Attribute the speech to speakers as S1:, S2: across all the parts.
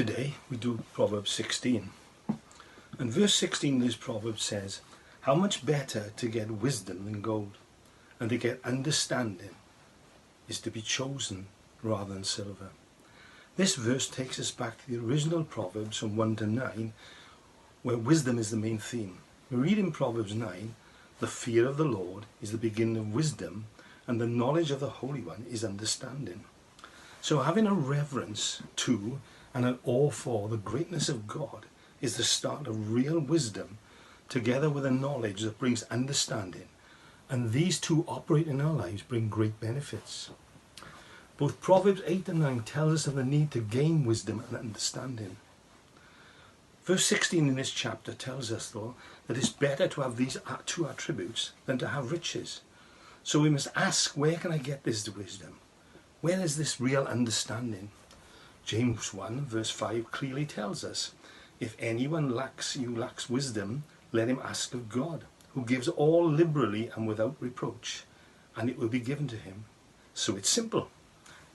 S1: Today we do Proverbs 16. And verse 16 of this proverb says, "How much better to get wisdom than gold, and to get understanding is to be chosen rather than silver." This verse takes us back to the original Proverbs from 1 to 9, where wisdom is the main theme. We read in Proverbs 9, "The fear of the Lord is the beginning of wisdom, and the knowledge of the Holy One is understanding." So having a reverence to and an awe for the greatness of God is the start of real wisdom, together with a knowledge that brings understanding. And these two operate in our lives bring great benefits. Both Proverbs 8 and 9 tell us of the need to gain wisdom and understanding. Verse 16 in this chapter tells us, though, that it's better to have these two attributes than to have riches. So we must ask, where can I get this wisdom? Where is this real understanding? James 1 verse 5 clearly tells us, "If anyone lacks wisdom, let him ask of God, who gives all liberally and without reproach, and it will be given to him." So it's simple.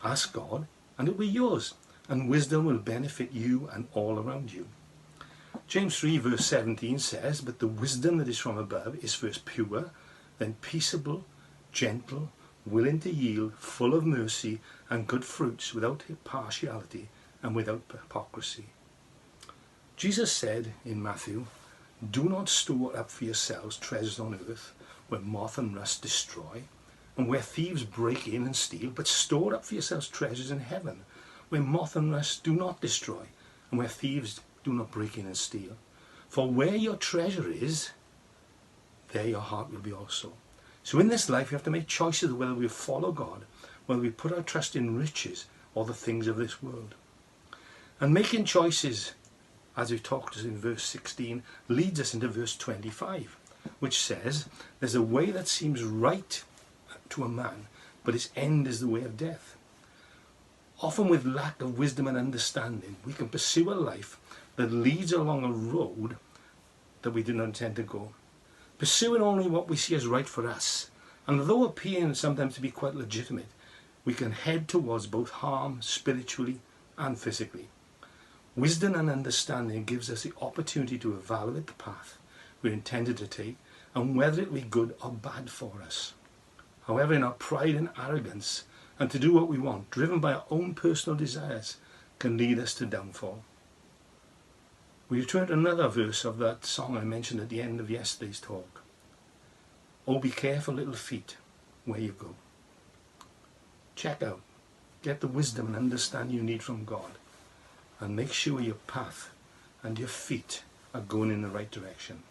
S1: Ask God and it will be yours, and wisdom will benefit you and all around you. James 3 verse 17 says, "But the wisdom that is from above is first pure, then peaceable, gentle, willing to yield, full of mercy and good fruits, without partiality and without hypocrisy." Jesus said in Matthew, "Do not store up for yourselves treasures on earth, where moth and rust destroy, and where thieves break in and steal, but store up for yourselves treasures in heaven, where moth and rust do not destroy, and where thieves do not break in and steal. For where your treasure is, there your heart will be also." So in this life we have to make choices whether we follow God, whether we put our trust in riches or the things of this world. And making choices, as we've talked in verse 16, leads us into verse 25, which says, "There's a way that seems right to a man, but its end is the way of death." Often with lack of wisdom and understanding, we can pursue a life that leads along a road that we do not intend to go, pursuing only what we see as right for us, and though appearing sometimes to be quite legitimate, we can head towards both harm spiritually and physically. Wisdom and understanding gives us the opportunity to evaluate the path we're intended to take and whether it be good or bad for us. However, in our pride and arrogance, and to do what we want, driven by our own personal desires, can lead us to downfall. We return to another verse of that song I mentioned at the end of yesterday's talk. "Oh, be careful, little feet, where you go." Check out, get the wisdom and understanding you need from God, and make sure your path and your feet are going in the right direction.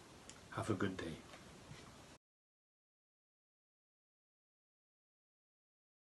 S1: Have a good day.